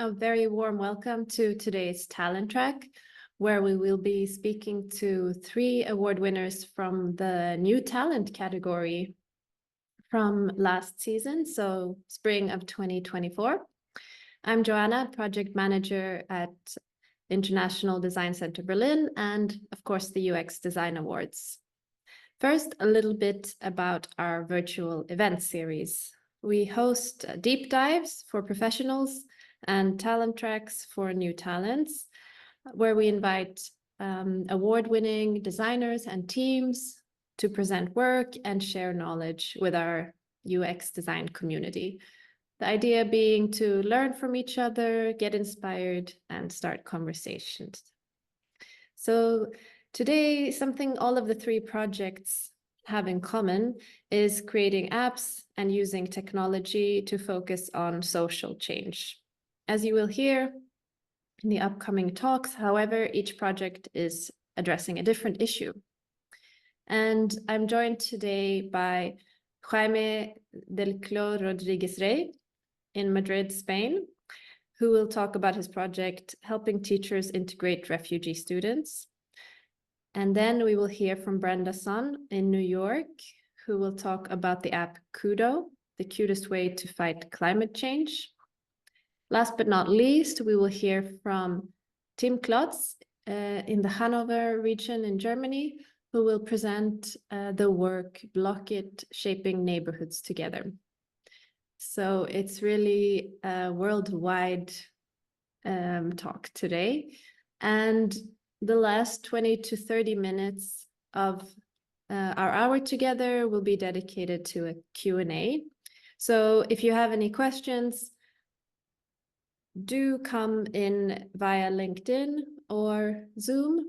A very warm welcome to today's talent track, where we will be speaking to 3 award winners from the new talent category from last season, so spring of 2024. I'm Joanna, project manager at International Design Center Berlin, and of course the UX Design Awards. First, a little bit about our virtual event series. We host deep dives for professionals and talent tracks for new talents, where we invite award-winning designers and teams to present work and share knowledge with our UX design community. The idea being to learn from each other, get inspired, and start conversations. So today, something all of the 3 projects have in common is creating apps and using technology to focus on social change. As you will hear in the upcoming talks, however, each project is addressing a different issue. And I'm joined today by Jaime Delclaux Rodriguez-Rey in Madrid, Spain, who will talk about his project, helping teachers integrate refugee students. And then we will hear from Brenda in New York, who will talk about the app Kudo, the cutest way to fight climate change. Last but not least, we will hear from Timm Klotz in the Hanover region in Germany, who will present the work Block It, Shaping Neighborhoods Together. So it's really a worldwide talk today. And the last 20 to 30 minutes of our hour together will be dedicated to a Q&A. So if you have any questions, do come in via LinkedIn or Zoom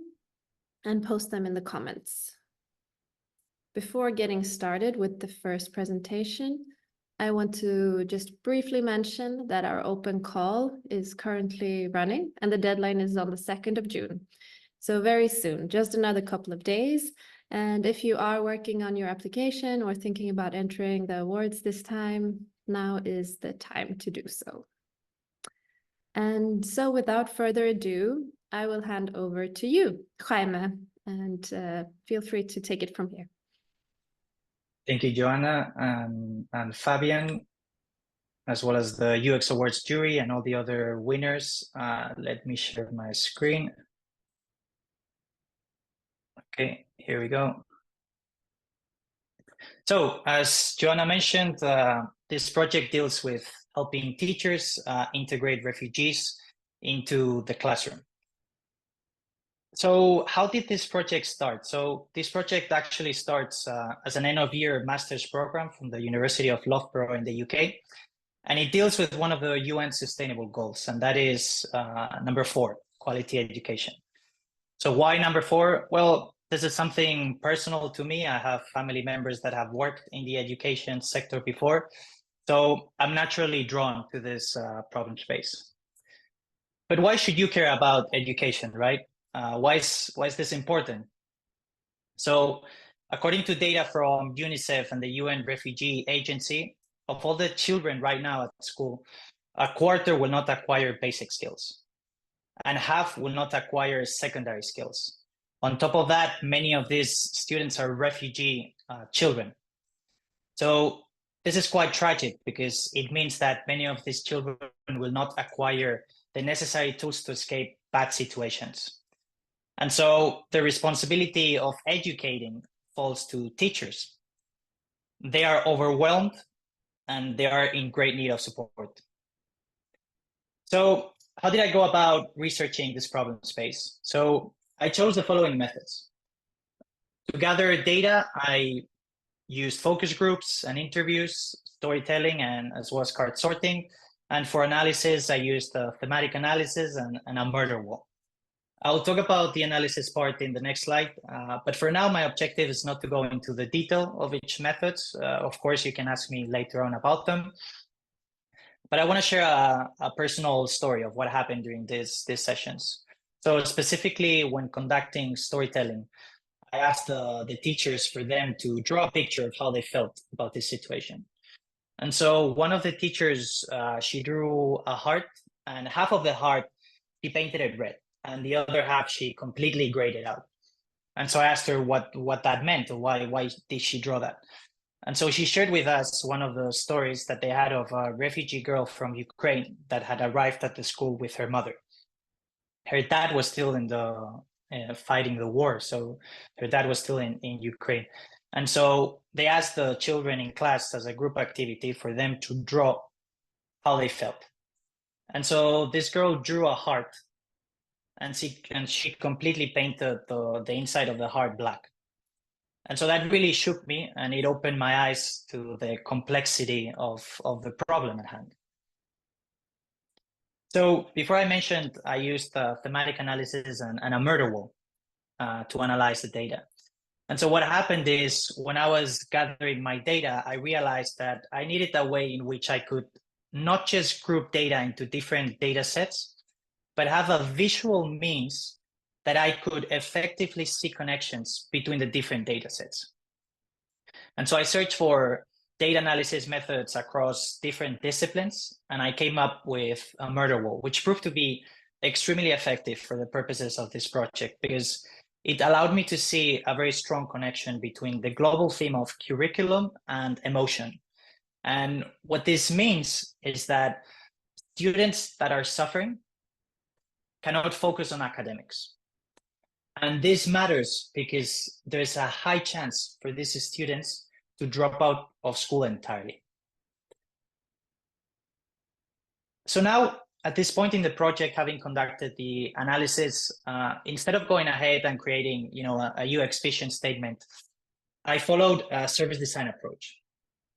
and post them in the comments. Before getting started with the first presentation, I want to just briefly mention that our open call is currently running and the deadline is on the 2nd of June. So very soon, just another couple of days. And if you are working on your application or thinking about entering the awards this time, now is the time to do so. And so without further ado, I will hand over to you, Jaime, and feel free to take it from here. Thank you, Joanna and Fabian, as well as the UX Awards jury and all the other winners. Let me share my screen. Okay, here we go. So, as Joanna mentioned, this project deals with helping teachers integrate refugees into the classroom. So how did this project start? So this project actually starts as an end-of-year master's program from the University of Loughborough in the UK. And it deals with one of the UN Sustainable Goals, and that is number 4, quality education. So why number 4? Well, this is something personal to me. I have family members that have worked in the education sector before. So I'm naturally drawn to this problem space. But why should you care about education, right? Why is this important? So according to data from UNICEF and the UN Refugee Agency, of all the children right now at school, a quarter will not acquire basic skills and half will not acquire secondary skills. On top of that, many of these students are refugee children. So this is quite tragic because it means that many of these children will not acquire the necessary tools to escape bad situations. And so the responsibility of educating falls to teachers. They are overwhelmed and they are in great need of support. So how did I go about researching this problem space? So I chose the following methods. To gather data, I used focus groups and interviews, storytelling, and as well as card sorting. And for analysis, I used thematic analysis and a murder wall. I'll talk about the analysis part in the next slide, but for now, my objective is not to go into the detail of each method. Of course, you can ask me later on about them. But I want to share a personal story of what happened during these sessions. So specifically when conducting storytelling, I asked the teachers for them to draw a picture of how they felt about this situation. And so one of the teachers, she drew a heart and half of the heart, she painted it red, and the other half, she completely grayed it out. And so I asked her what that meant, or why did she draw that? And so she shared with us one of the stories that they had of a refugee girl from Ukraine that had arrived at the school with her mother. Her dad was still in the fighting the war, so her dad was still in Ukraine. And so they asked the children in class as a group activity for them to draw how they felt. And so this girl drew a heart, and she completely painted the inside of the heart black. And so that really shook me, and it opened my eyes to the complexity of the problem at hand. So before I mentioned, I used thematic analysis and a murder wall to analyze the data. And so what happened is when I was gathering my data, I realized that I needed a way in which I could not just group data into different data sets, but have a visual means that I could effectively see connections between the different data sets. And so I searched for data analysis methods across different disciplines, and I came up with a murder wall, which proved to be extremely effective for the purposes of this project, because it allowed me to see a very strong connection between the global theme of curriculum and emotion. And what this means is that students that are suffering cannot focus on academics. And this matters because there's a high chance for these students to drop out of school entirely. So now, at this point in the project, having conducted the analysis, instead of going ahead and creating, a UX vision statement, I followed a service design approach.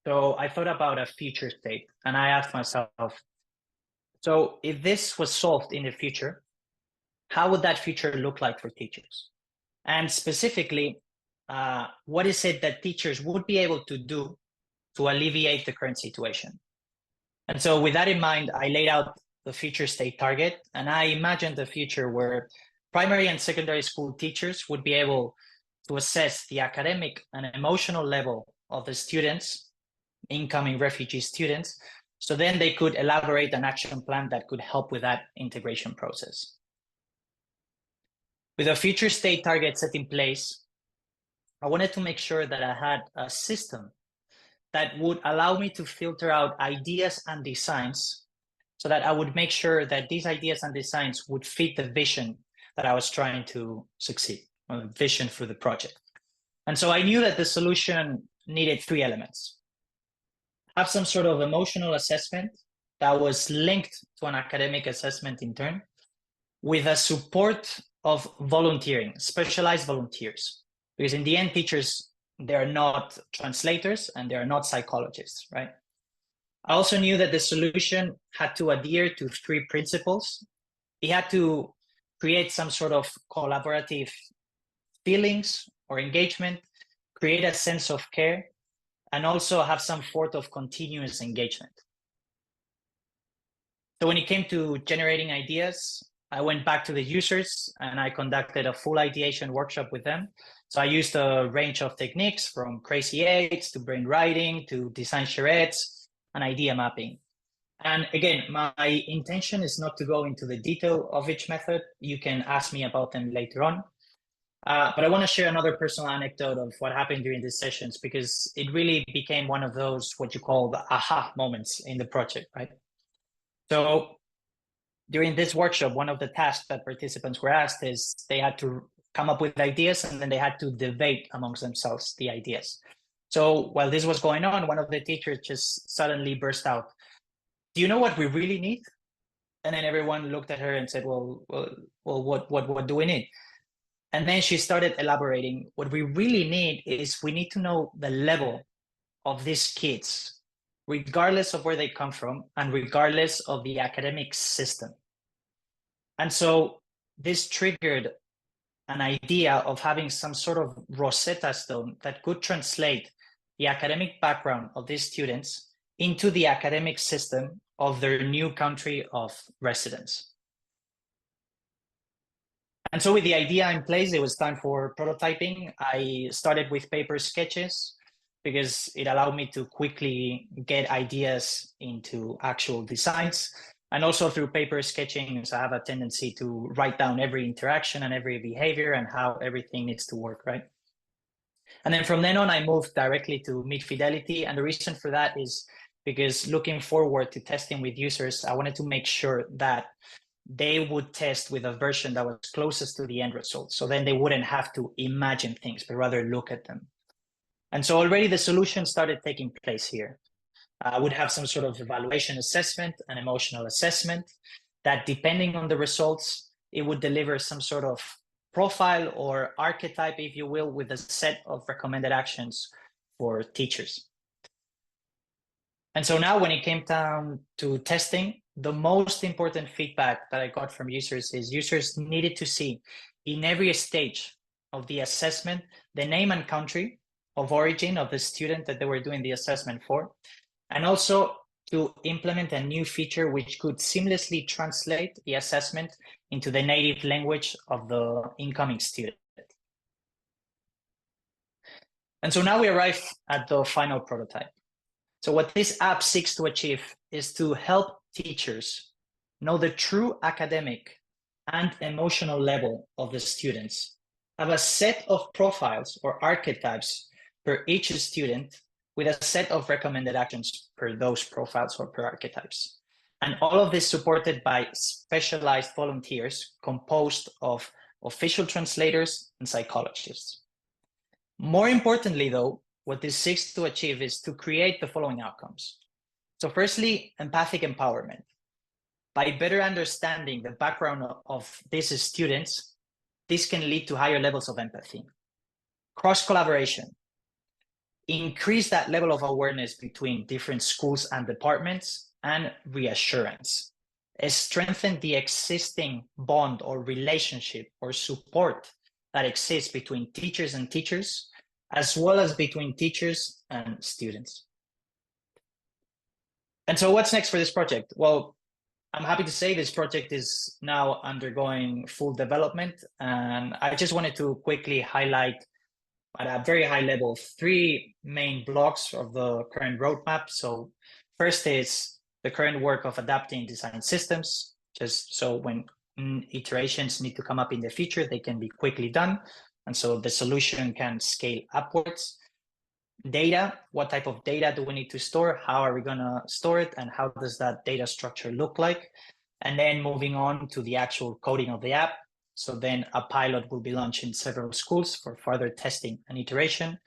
So I thought about a future state, and I asked myself, so if this was solved in the future, how would that future look like for teachers? And specifically, what is it that teachers would be able to do to alleviate the current situation? And so with that in mind, I laid out the future state target, and I imagined a future where primary and secondary school teachers would be able to assess the academic and emotional level of the students, incoming refugee students, so then they could elaborate an action plan that could help with that integration process. With a future state target set in place, I wanted to make sure that I had a system that would allow me to filter out ideas and designs so that I would make sure that these ideas and designs would fit the vision that I was trying to succeed, or the vision for the project. And so I knew that the solution needed 3 elements. Have some sort of emotional assessment that was linked to an academic assessment in turn, with a support of volunteering, specialized volunteers. Because in the end, teachers, they're not translators and they're not psychologists, right? I also knew that the solution had to adhere to 3 principles. It had to create some sort of collaborative feelings or engagement, create a sense of care, and also have some sort of continuous engagement. So when it came to generating ideas, I went back to the users and I conducted a full ideation workshop with them. So I used a range of techniques from crazy eights to brainwriting to design charrettes and idea mapping. And again, my intention is not to go into the detail of each method. You can ask me about them later on. But I want to share another personal anecdote of what happened during these sessions, because it really became one of those, what you call the aha moments in the project, right? So during this workshop, one of the tasks that participants were asked is they had to come up with ideas and then they had to debate amongst themselves the ideas. So while this was going on, one of the teachers just suddenly burst out, "Do you know what we really need?" And then everyone looked at her and said, well, what do we need? And then she started elaborating, what we really need is we need to know the level of these kids, regardless of where they come from and regardless of the academic system. And so this triggered an idea of having some sort of Rosetta Stone that could translate the academic background of these students into the academic system of their new country of residence. And so with the idea in place, it was time for prototyping. I started with paper sketches because it allowed me to quickly get ideas into actual designs. And also through paper sketching, so I have a tendency to write down every interaction and every behavior and how everything needs to work, right? And then from then on, I moved directly to mid-fidelity. And the reason for that is because looking forward to testing with users, I wanted to make sure that they would test with a version that was closest to the end result. So then they wouldn't have to imagine things, but rather look at them. And so already the solution started taking place here. I would have some sort of evaluation assessment and emotional assessment that, depending on the results, it would deliver some sort of profile or archetype, if you will, with a set of recommended actions for teachers. And so now when it came down to testing, the most important feedback that I got from users is users needed to see in every stage of the assessment, the name and country of origin of the student that they were doing the assessment for, and also to implement a new feature which could seamlessly translate the assessment into the native language of the incoming student. And so now we arrive at the final prototype. So what this app seeks to achieve is to help teachers know the true academic and emotional level of the students, have a set of profiles or archetypes per each student with a set of recommended actions per those profiles or per archetypes. And all of this supported by specialized volunteers composed of official translators and psychologists. More importantly, though, what this seeks to achieve is to create the following outcomes. So firstly, empathic empowerment. By better understanding the background of these students, this can lead to higher levels of empathy. Cross-collaboration. Increase that level of awareness between different schools and departments, and reassurance. Strengthen the existing bond or relationship or support that exists between teachers and teachers, as well as between teachers and students. And so what's next for this project? Well, I'm happy to say this project is now undergoing full development. And I just wanted to quickly highlight at a very high level 3 main blocks of the current roadmap. So first is the current work of adapting design systems, just so when iterations need to come up in the future, they can be quickly done. And so the solution can scale upwards. Data, what type of data do we need to store? How are we going to store it? And how does that data structure look like? And then moving on to the actual coding of the app. So then a pilot will be launched in several schools for further testing and iteration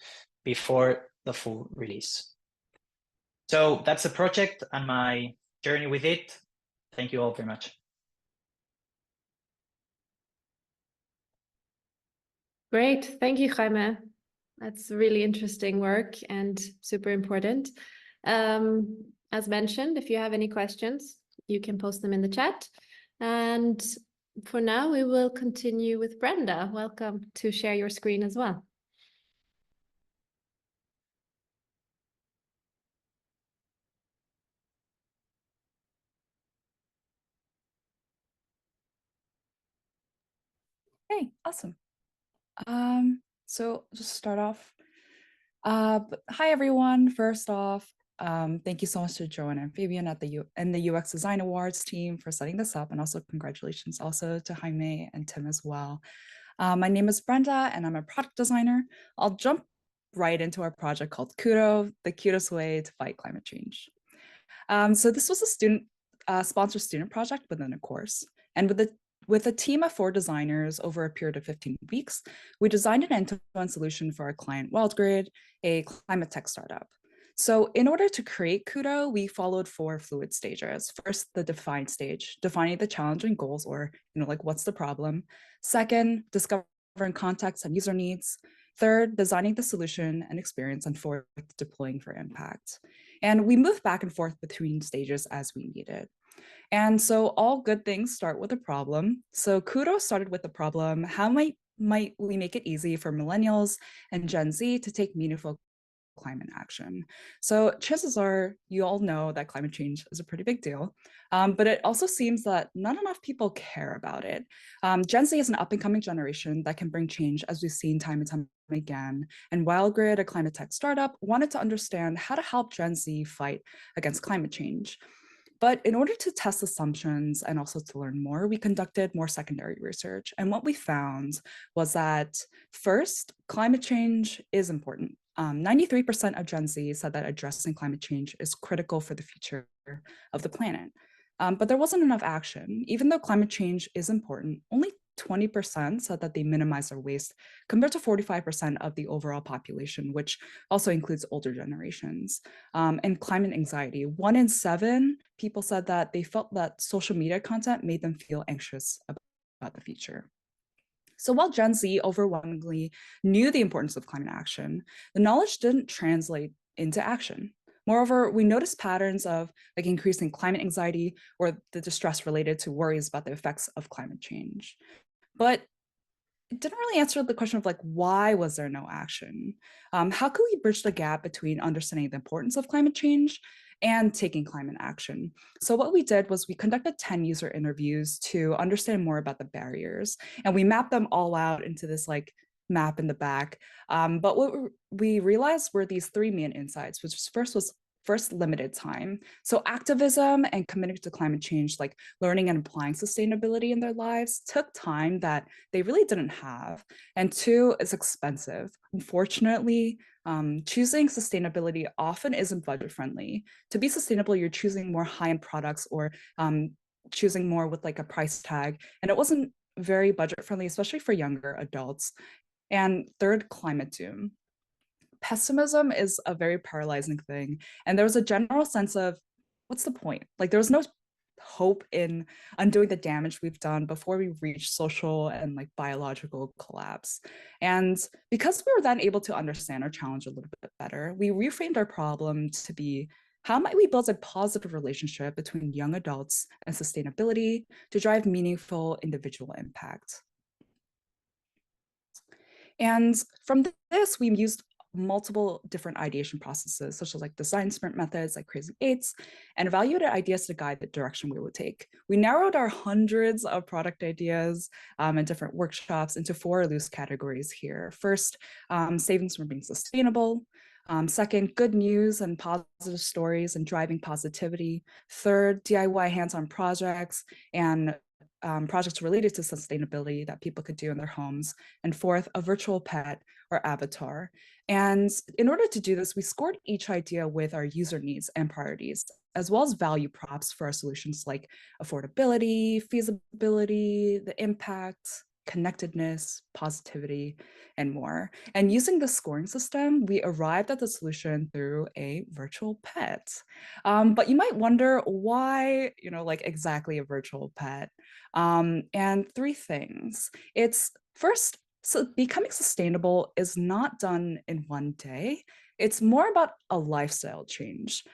before the full release. So that's the project and my journey with it. Thank you all very much. Great. Thank you, Jaime. That's really interesting work and super important. As mentioned, if you have any questions, you can post them in the chat. And for now, we will continue with Brenda. Welcome to share your screen as well. Hey, awesome. So just start off. Hi, everyone. First off, thank you so much to Joanna and Fabian at the UX Design Awards team for setting this up, and also congratulations also to Jaime and Timm as well. My name is Brenda, and I'm a product designer. I'll jump right into our project called Kudo, the cutest way to fight climate change. So this was a sponsored student project within a course, and with a team of 4 designers over a period of 15 weeks, we designed an end-to-end solution for our client WildGrid, a climate tech startup. So in order to create Kudo, we followed 4 fluid stages. First, the define stage, defining the challenging goals, or like what's the problem. Second, discovering context and user needs. Third, designing the solution and experience. And fourth, deploying for impact. And we moved back and forth between stages as we needed. And so all good things start with a problem. So Kudo started with the problem: how might we make it easy for millennials and Gen Z to take meaningful climate action? So chances are you all know that climate change is a pretty big deal, but it also seems that not enough people care about it. Gen Z is an up-and-coming generation that can bring change, as we've seen time and time again. And WildGrid, a climate tech startup, wanted to understand how to help Gen Z fight against climate change. But in order to test assumptions and also to learn more, we conducted more secondary research. And what we found was that first, climate change is important. 93% of Gen Z said that addressing climate change is critical for the future of the planet. But there wasn't enough action. Even though climate change is important, only 20% said that they minimize their waste compared to 45% of the overall population, which also includes older generations. And climate anxiety, 1 in 7 people said that they felt that social media content made them feel anxious about the future. So while Gen Z overwhelmingly knew the importance of climate action, the knowledge didn't translate into action. Moreover, we noticed patterns of like increasing climate anxiety or the distress related to worries about the effects of climate change. But it didn't really answer the question of like, why was there no action? How could we bridge the gap between understanding the importance of climate change and taking climate action? So what we did was we conducted 10 user interviews to understand more about the barriers, and we mapped them all out into this like map in the back. But what we realized were these 3 main insights, which was first, limited time. So activism and committing to climate change, like learning and applying sustainability in their lives, took time that they really didn't have. And 2, it's expensive. Unfortunately, choosing sustainability often isn't budget friendly. To be sustainable, you're choosing more high-end products or choosing more with like a price tag. And it wasn't very budget friendly, especially for younger adults. And 3rd, climate doom. Pessimism is a very paralyzing thing. And there was a general sense of, what's the point? Like there was no hope in undoing the damage we've done before we reach social and like biological collapse. And because we were then able to understand our challenge a little bit better, we reframed our problem to be, how might we build a positive relationship between young adults and sustainability to drive meaningful individual impact? And from this, we used multiple different ideation processes, such as like design sprint methods like Crazy Eights, and evaluated ideas to guide the direction we would take. We narrowed our hundreds of product ideas and different workshops into 4 loose categories here. First, savings from being sustainable. Second, good news and positive stories and driving positivity. Third, DIY hands-on projects and projects related to sustainability that people could do in their homes. And 4th, a virtual pet or avatar. And in order to do this, we scored each idea with our user needs and priorities, as well as value props for our solutions like affordability, feasibility, the impact, connectedness, positivity, and more. And using the scoring system, we arrived at the solution through a virtual pet. But you might wonder why, like exactly a virtual pet? And 3 things. It's first, so becoming sustainable is not done in one day. It's more about a lifestyle change.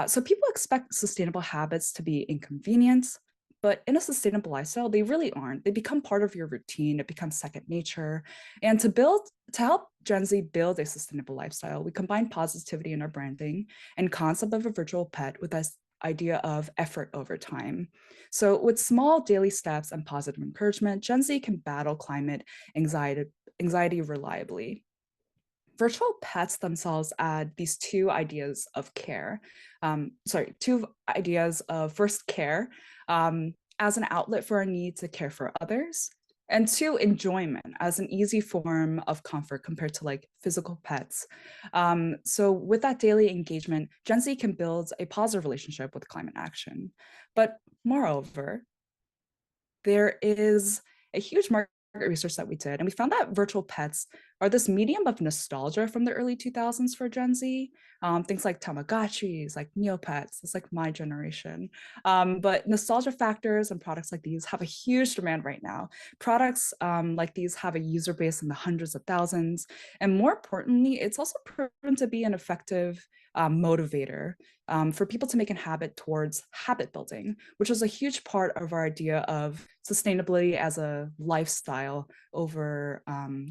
So people expect sustainable habits to be inconvenient, but in a sustainable lifestyle, they really aren't. They become part of your routine. It becomes second nature. And to help Gen Z build a sustainable lifestyle, we combine positivity in our branding and concept of a virtual pet with this idea of effort over time. So with small daily steps and positive encouragement, Gen Z can battle climate anxiety reliably. Virtual pets themselves add these 2 ideas of care. 2 ideas of first care as an outlet for our need to care for others, and 2, enjoyment as an easy form of comfort compared to like physical pets. So with that daily engagement, Gen Z can build a positive relationship with climate action. But moreover, there is a huge market research that we did, and we found that virtual pets are this medium of nostalgia from the early 2000s for Gen Z. Things like Tamagotchis, like Neopets, it's like my generation. But nostalgia factors and products like these have a huge demand right now. Products like these have a user base in the hundreds of thousands. And more importantly, it's also proven to be an effective motivator for people to make a habit towards habit building, which is a huge part of our idea of sustainability as a lifestyle over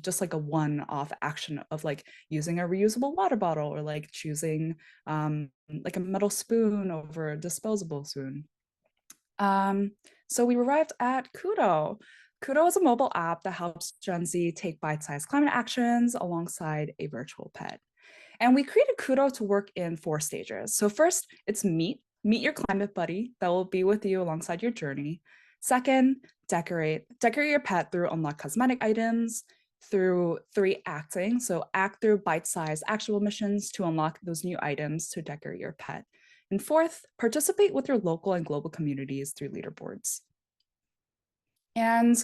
just like a one-off action of like using a reusable water bottle or like choosing like a metal spoon over a disposable spoon. So we arrived at Kudo. Kudo is a mobile app that helps Gen Z take bite-sized climate actions alongside a virtual pet. And we created Kudo to work in 4 stages. So first, it's meet meet your climate buddy that will be with you alongside your journey. Second, decorate your pet through unlock cosmetic items, through 3, acting. So act through bite-sized actual missions to unlock those new items to decorate your pet. And fourth, participate with your local and global communities through leaderboards. And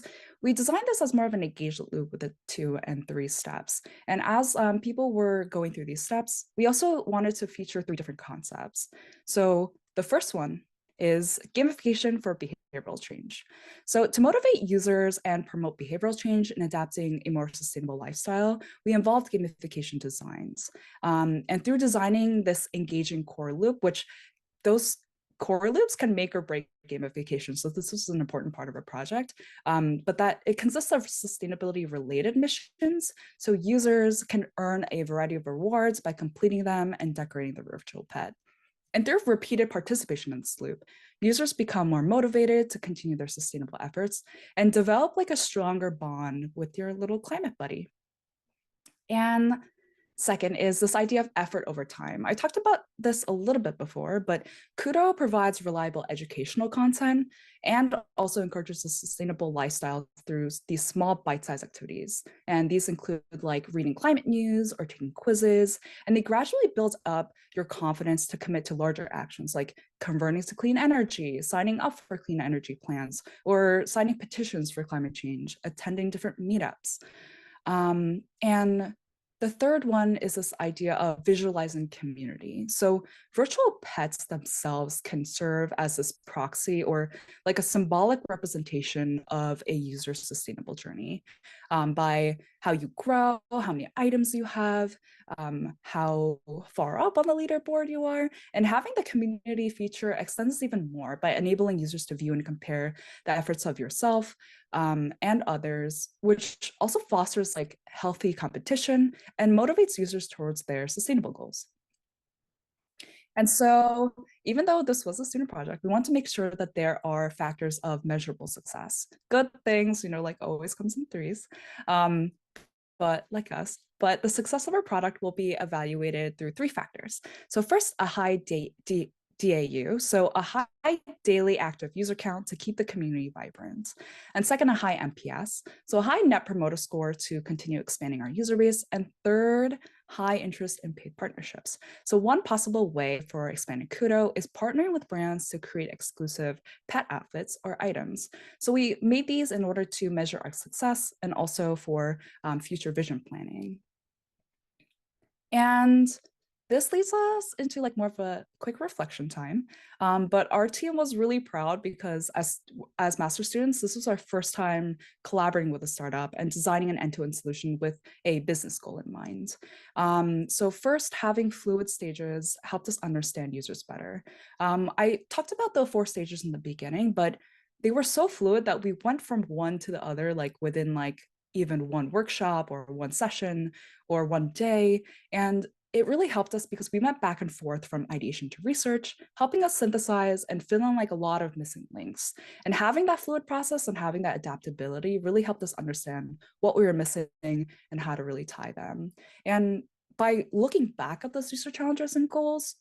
we designed this as more of an engagement loop with the 2 and 3 steps. And as people were going through these steps, we also wanted to feature 3 different concepts. So the first one is gamification for behavioral change. So to motivate users and promote behavioral change and adapting a more sustainable lifestyle, we involved gamification designs. And through designing this engaging core loop, which those core loops can make or break gamification. So this is an important part of our project, but that it consists of sustainability related missions. So users can earn a variety of rewards by completing them and decorating the virtual pet. And through repeated participation in this loop, users become more motivated to continue their sustainable efforts and develop like a stronger bond with your little climate buddy. And second is this idea of effort over time. I talked about this a little bit before, but Kudo provides reliable educational content and also encourages a sustainable lifestyle through these small bite-sized activities. And these include like reading climate news or taking quizzes, and they gradually build up your confidence to commit to larger actions like converting to clean energy, signing up for clean energy plans, or signing petitions for climate change, attending different meetups. And the third one is this idea of visualizing community. So virtual pets themselves can serve as this proxy or like a symbolic representation of a user's sustainable journey by how you grow, how many items you have, how far up on the leaderboard you are, and having the community feature extends even more by enabling users to view and compare the efforts of yourself and others, which also fosters like healthy competition and motivates users towards their sustainable goals. And so even though this was a student project, we want to make sure that there are factors of measurable success. Good things, like always comes in 3s, but like us, but the success of our product will be evaluated through 3 factors. So first, a high DAU, so a high daily active user count to keep the community vibrant. And second, a high NPS, so a high net promoter score to continue expanding our user base. And third, high interest in paid partnerships. So one possible way for expanding Kudo is partnering with brands to create exclusive pet outfits or items. So we made these in order to measure our success and also for future vision planning. And this leads us into like more of a quick reflection time, but our team was really proud because as master students, this was our first time collaborating with a startup and designing an end-to-end solution with a business goal in mind. So first, having fluid stages helped us understand users better. I talked about the 4 stages in the beginning, but they were so fluid that we went from one to the other, like within like even one workshop or one session or one day. And it really helped us because we went back and forth from ideation to research, helping us synthesize and fill in like a lot of missing links. And having that fluid process and having that adaptability really helped us understand what we were missing and how to really tie them. And by looking back at those research challenges and goals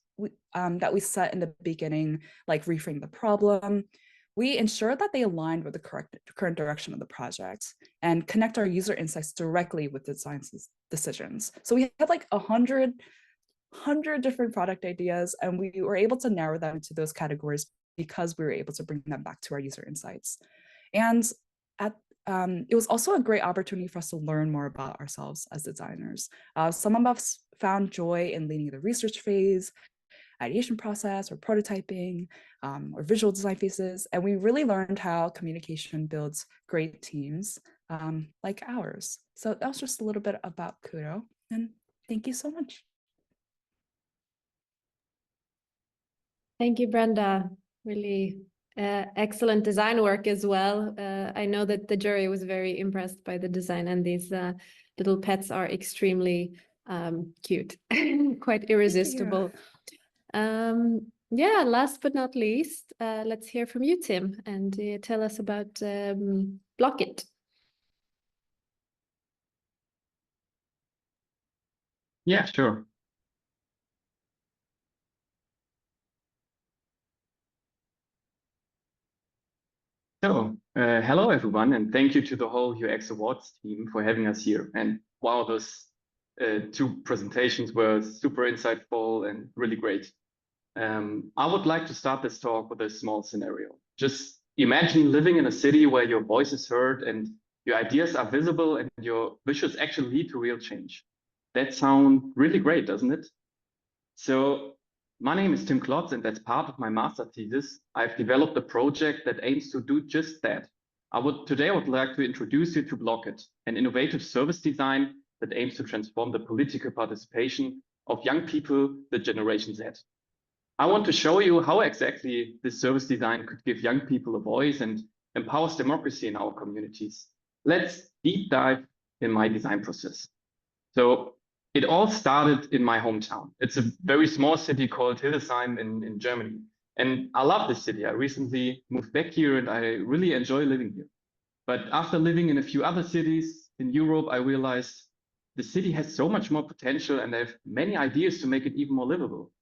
that we set in the beginning, like reframe the problem, we ensure that they align with the current direction of the project and connect our user insights directly with the science decisions. So we had like 100 different product ideas, and we were able to narrow them to those categories because we were able to bring them back to our user insights. And it was also a great opportunity for us to learn more about ourselves as designers. Some of us found joy in leading the research phase, ideation process, or prototyping, or visual design phases. And we really learned how communication builds great teams like ours. So that was just a little bit about Kudo, and thank you so much. Thank you, Brenda. Really excellent design work as well. I know that the jury was very impressed by the design, and these little pets are extremely cute, quite irresistible. Yeah, last but not least, let's hear from you, Timm, and tell us about Block It. Yeah, sure. Hello everyone, and thank you to the whole UX Awards team for having us here. And wow, those two presentations were super insightful and really great. I would like to start this talk with a small scenario. Just imagine living in a city where your voice is heard and your ideas are visible and your wishes actually lead to real change. That sounds really great, doesn't it? So my name is Timm Klotz, and as part of my master thesis, I've developed a project that aims to do just that. Today I would like to introduce you to Blockit, an innovative service design that aims to transform the political participation of young people, the Generation Z. I want to show you how exactly this service design could give young people a voice and empowers democracy in our communities. Let's deep dive in my design process. So it all started in my hometown. It's a very small city called Hildesheim in Germany. And I love this city. I recently moved back here and I really enjoy living here. But after living in a few other cities in Europe, I realized the city has so much more potential and I have many ideas to make it even more livable.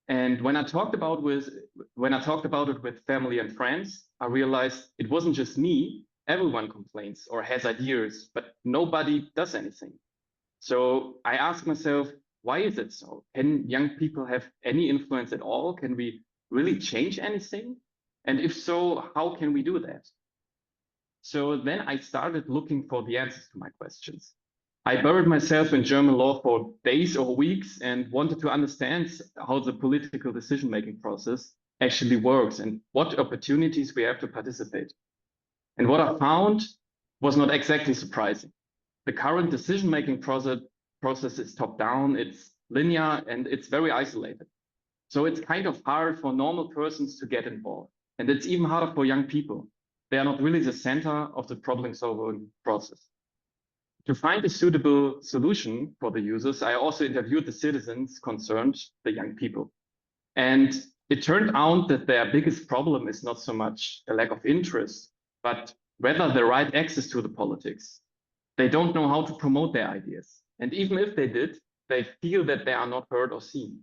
And when I talked about it with family and friends, I realized it wasn't just me. Everyone complains or has ideas, but nobody does anything. So I asked myself, why is it so? Can young people have any influence at all? Can we really change anything? And if so, how can we do that? So then I started looking for the answers to my questions. I buried myself in German law for days or weeks and wanted to understand how the political decision-making process actually works and what opportunities we have to participate. And what I found was not exactly surprising. The current decision-making process is top-down, it's linear, and it's very isolated. So it's kind of hard for normal persons to get involved. And it's even harder for young people. They are not really the center of the problem-solving process. To find a suitable solution for the users, I also interviewed the citizens concerned, the young people. And it turned out that their biggest problem is not so much a lack of interest, but rather the right access to the politics. They don't know how to promote their ideas. And even if they did, they feel that they are not heard or seen.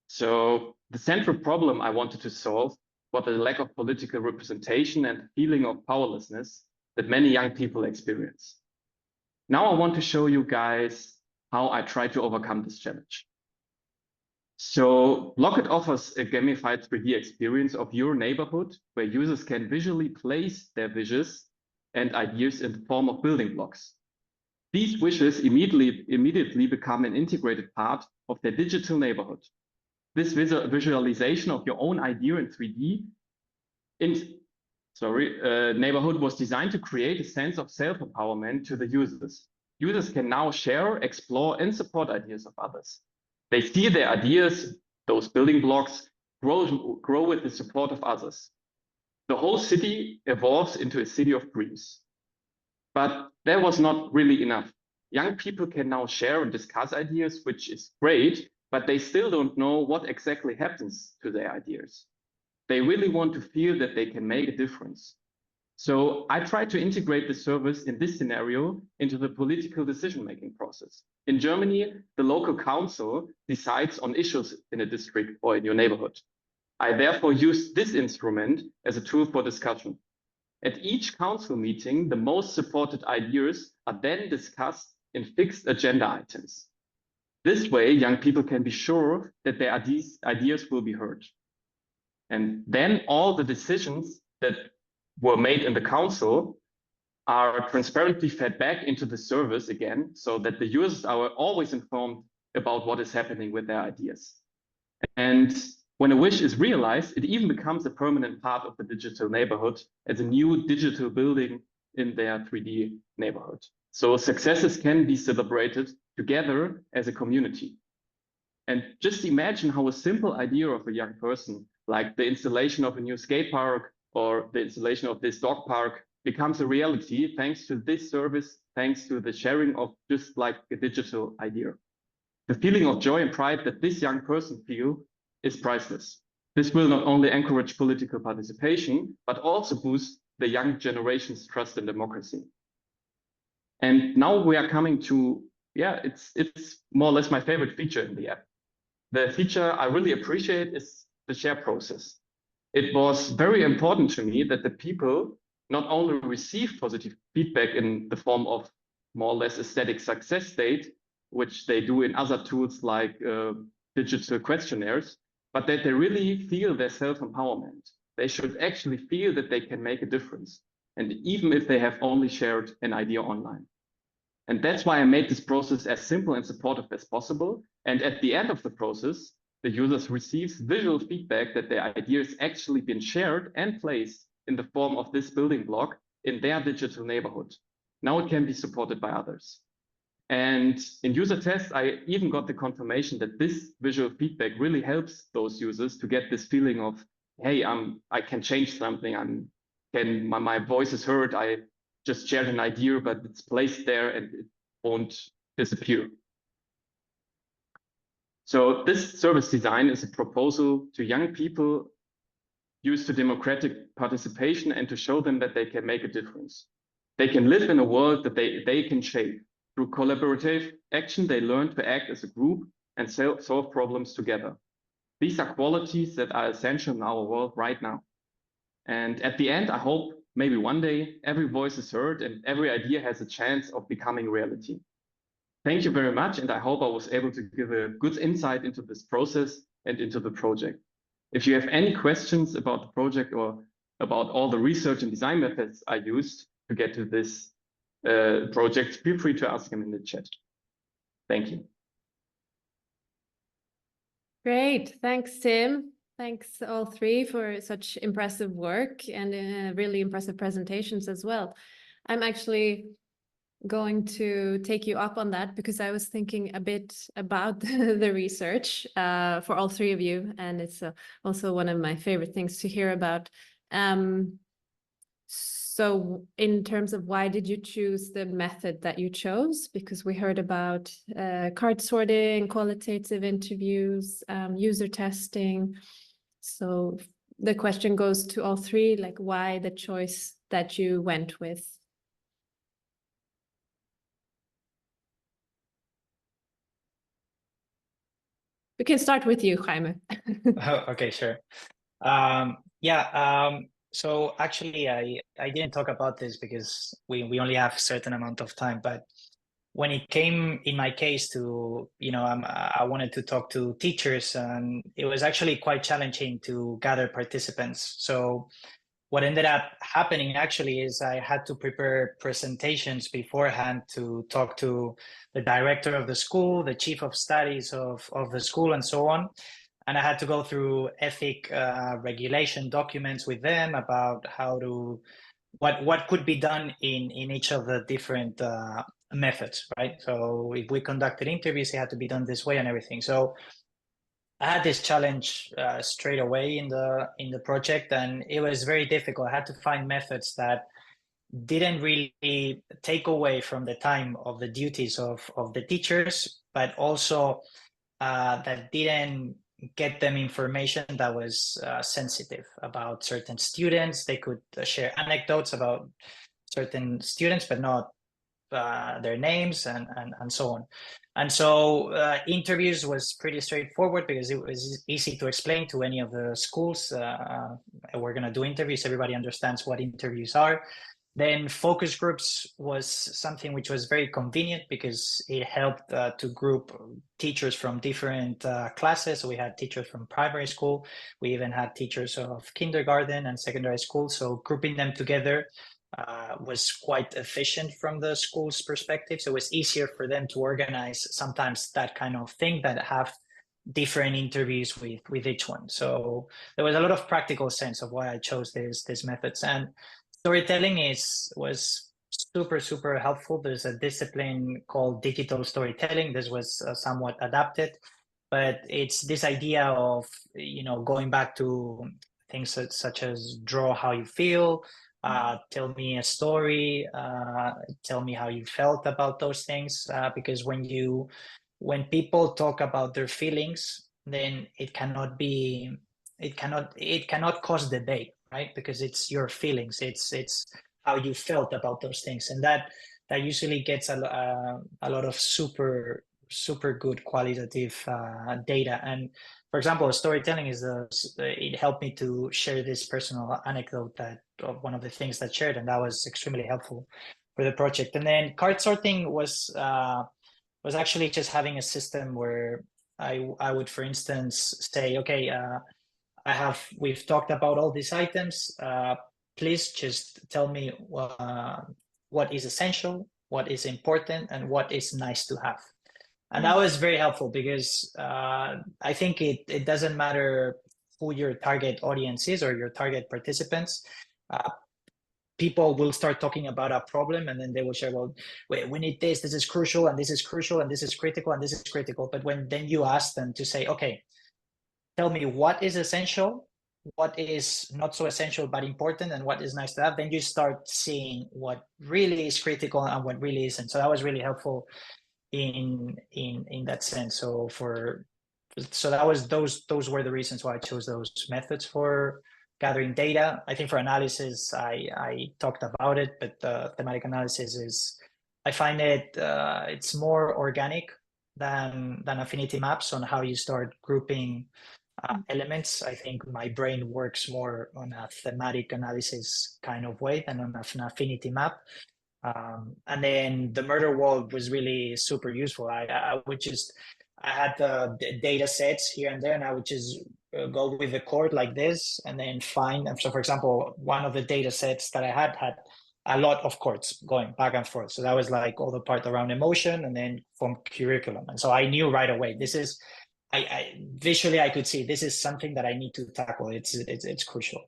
So the central problem I wanted to solve was the lack of political representation and feeling of powerlessness that many young people experience. Now I want to show you guys how I try to overcome this challenge. So Blockit offers a gamified 3D experience of your neighborhood where users can visually place their wishes and ideas in the form of building blocks. These wishes immediately become an integrated part of their digital neighborhood. This visualization of your own idea in 3D neighborhood was designed to create a sense of self-empowerment to the users. Users can now share, explore, and support ideas of others. They see their ideas, those building blocks, grow with the support of others. The whole city evolves into a city of dreams. But that was not really enough. Young people can now share and discuss ideas, which is great, but they still don't know what exactly happens to their ideas. They really want to feel that they can make a difference. So I try to integrate the service in this scenario into the political decision-making process. In Germany, the local council decides on issues in a district or in your neighborhood. I therefore use this instrument as a tool for discussion. At each council meeting, the most supported ideas are then discussed in fixed agenda items. This way, young people can be sure that their ideas will be heard. And then all the decisions that were made in the council are transparently fed back into the service again, so that the users are always informed about what is happening with their ideas. And when a wish is realized, it even becomes a permanent part of the digital neighborhood as a new digital building in their 3D neighborhood. So successes can be celebrated together as a community. And just imagine how a simple idea of a young person, like the installation of a new skate park or the installation of this dog park, becomes a reality thanks to this service, thanks to the sharing of just like a digital idea. The feeling of joy and pride that this young person feels is priceless. This will not only encourage political participation, but also boost the young generation's trust in democracy. And now we are coming to, it's more or less my favorite feature in the app. The feature I really appreciate is the share process. it was very important to me that the people not only receive positive feedback in the form of more or less aesthetic success state, which they do in other tools like digital questionnaires, but that they really feel their self-empowerment. They should actually feel that they can make a difference. And even if they have only shared an idea online. And that's why I made this process as simple and supportive as possible. And at the end of the process, the users receives visual feedback that their idea has actually been shared and placed in the form of this building block in their digital neighborhood. Now it can be supported by others. And in user tests, I even got the confirmation that this visual feedback really helps those users to get this feeling of, hey, I can change something. My voice is heard. I just shared an idea, but it's placed there and it won't disappear. So this service design is a proposal to young people used to democratic participation and to show them that they can make a difference. They can live in a world that they can shape. Through collaborative action, they learn to act as a group and solve problems together. These are qualities that are essential in our world right now. And at the end, I hope maybe one day every voice is heard and every idea has a chance of becoming reality. Thank you very much. And I hope I was able to give a good insight into this process and into the project. If you have any questions about the project or about all the research and design methods I used to get to this project, feel free to ask them in the chat. Thank you. Great. Thanks, Tim. Thanks all three for such impressive work and really impressive presentations as well. I'm actually going to take you up on that because I was thinking a bit about the research for all three of you, and it's also one of my favorite things to hear about. So in terms of why did you choose the method that you chose? Because we heard about card sorting, qualitative interviews, user testing. So the question goes to all three, like why the choice that you went with? We can start with you, Jaime. Oh, okay, sure. So actually, I didn't talk about this because we only have a certain amount of time. But when it came in my case to, I wanted to talk to teachers, and it was actually quite challenging to gather participants. So what ended up happening actually is I had to prepare presentations beforehand to talk to the director of the school, the chief of studies of the school, and so on. And I had to go through ethic regulation documents with them about what could be done in each of the different methods, right? So if we conducted interviews, it had to be done this way and everything. So I had this challenge straight away in the project, and it was very difficult. I had to find methods that didn't really take away from the time of the duties of the teachers, but also that didn't get them information that was sensitive about certain students. They could share anecdotes about certain students, but not their names and so on. And so interviews was pretty straightforward because it was easy to explain to any of the schools. We're going to do interviews. Everybody understands what interviews are. Then focus groups was something which was very convenient because it helped to group teachers from different classes. So we had teachers from primary school. We even had teachers of kindergarten and secondary school. So grouping them together was quite efficient from the school's perspective. So it was easier for them to organize sometimes that kind of thing that have different interviews with each one. So there was a lot of practical sense of why I chose these methods. And storytelling was super helpful. There's a discipline called digital storytelling. This was somewhat adapted, but it's this idea of going back to things such as draw how you feel, tell me a story, tell me how you felt about those things, because when people talk about their feelings, then it cannot cause debate, right? Because it's your feelings, it's how you felt about those things, and that usually gets a lot of super good qualitative data. And for example, storytelling it helped me to share this personal anecdote of one of the things that shared, and that was extremely helpful for the project. And then card sorting was actually just having a system where I would, for instance, say, okay, we've talked about all these items. Please just tell me what is essential, what is important, and what is nice to have. And that was very helpful because I think it doesn't matter who your target audience is or your target participants. People will start talking about a problem, and then they will share, well, wait, we need this is crucial, and this is crucial, and this is critical, and this is critical. But when then you ask them to say, okay, tell me what is essential, what is not so essential but important, and what is nice to have, then you start seeing what really is critical and what really isn't. So that was really helpful in that sense. So that was those were the reasons why I chose those methods for gathering data. I think for analysis, I talked about it, but thematic analysis is, I find it's more organic than affinity maps on how you start grouping elements. I think my brain works more on a thematic analysis kind of way than on an affinity map. And then the murder wall was really super useful. I had the data sets here and there, and I would just go with the chord like this and then find. And so, for example, one of the data sets that I had a lot of chords going back and forth. So that was like all the part around emotion and then from curriculum. And so I knew right away, this is, I visually, I could see this is something that I need to tackle. It's crucial.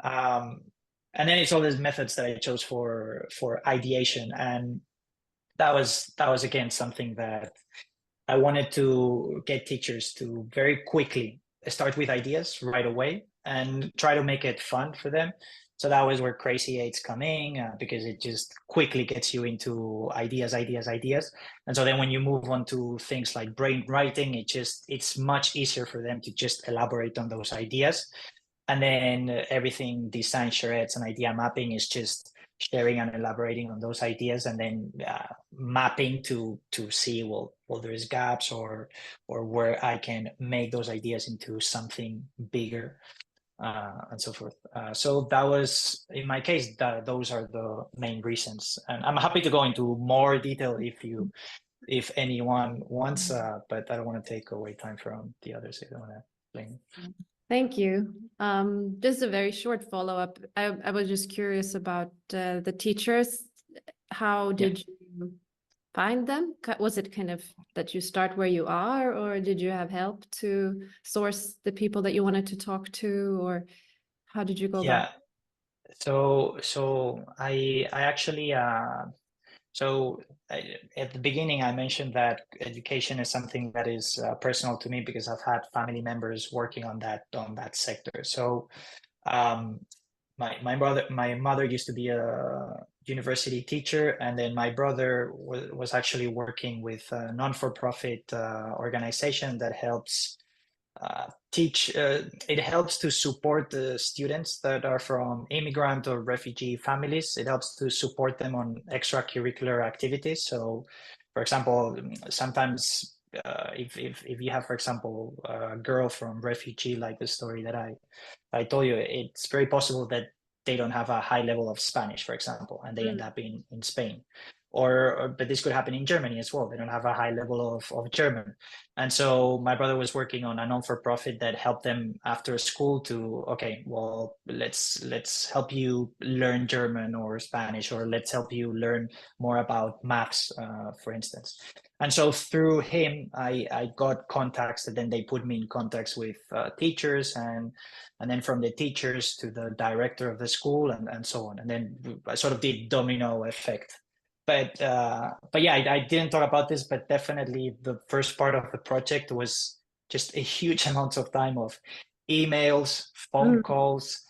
And then it's all these methods that I chose for ideation. And that was again, something that I wanted to get teachers to very quickly start with ideas right away and try to make it fun for them. So that was where Crazy Eights come in, because it just quickly gets you into ideas. And so then when you move on to things like brain writing, it's much easier for them to just elaborate on those ideas. And then everything design charrettes and idea mapping is just sharing and elaborating on those ideas, and then mapping to see, well, there's gaps or where I can make those ideas into something bigger, and so forth. So that was, in my case, those are the main reasons. And I'm happy to go into more detail if anyone wants, but I don't want to take away time from the others if they want to explain. Thank you. Just a very short follow-up. I was just curious about the teachers. How did you find them? Was it kind of that you start where you are, or did you have help to source the people that you wanted to talk to, or how did you go about it? So I actually at the beginning, I mentioned that education is something that is personal to me because I've had family members working on that sector. So my mother used to be a university teacher, and then my brother was actually working with a non-for-profit organization that helps teach. It helps to support the students that are from immigrant or refugee families. It helps to support them on extracurricular activities. So, for example, sometimes if you have, for example, a girl from refugee, like the story that I told you, it's very possible that they don't have a high level of Spanish, for example, and they end up in Spain. But this could happen in Germany as well. They don't have a high level of German. And so my brother was working on a non-for-profit that helped them after school to, okay, well, let's help you learn German or Spanish, or let's help you learn more about maths, for instance. And so through him, I got contacts, and then they put me in contacts with teachers, and then from the teachers to the director of the school, and so on. And then I sort of did domino effect. But yeah, I didn't talk about this, but definitely the first part of the project was just a huge amount of time of emails, phone calls,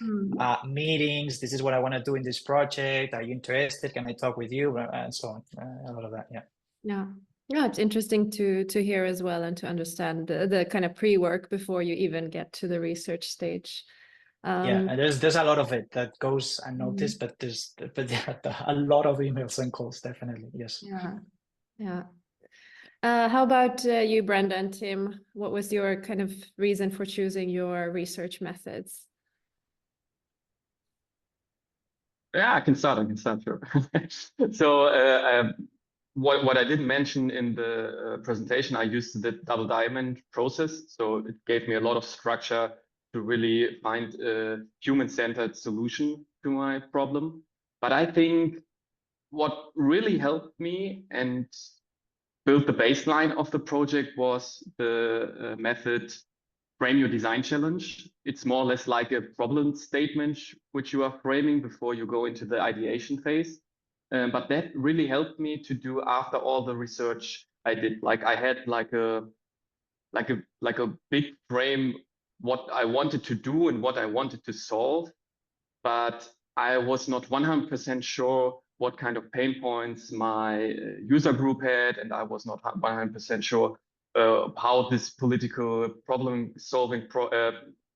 meetings. This is what I want to do in this project. Are you interested? Can I talk with you? And so on. A lot of that, yeah. Yeah, it's interesting to hear as well, and to understand the kind of pre-work before you even get to the research stage. Yeah, and there's a lot of it that goes unnoticed, but there's a lot of emails and calls, definitely. Yes. Yeah. How about you, Brenda and Timm? What was your kind of reason for choosing your research methods? Yeah, I can start. Sure. So what I didn't mention in the presentation, I used the double diamond process. So it gave me a lot of structure to really find a human-centered solution to my problem. But I think what really helped me and built the baseline of the project was the method frame your design challenge. It's more or less like a problem statement which you are framing before you go into the ideation phase. But that really helped me to do after all the research I did. Like I had like a big frame what I wanted to do and what I wanted to solve, but I was not 100% sure what kind of pain points my user group had, and I was not 100% sure how this political problem solving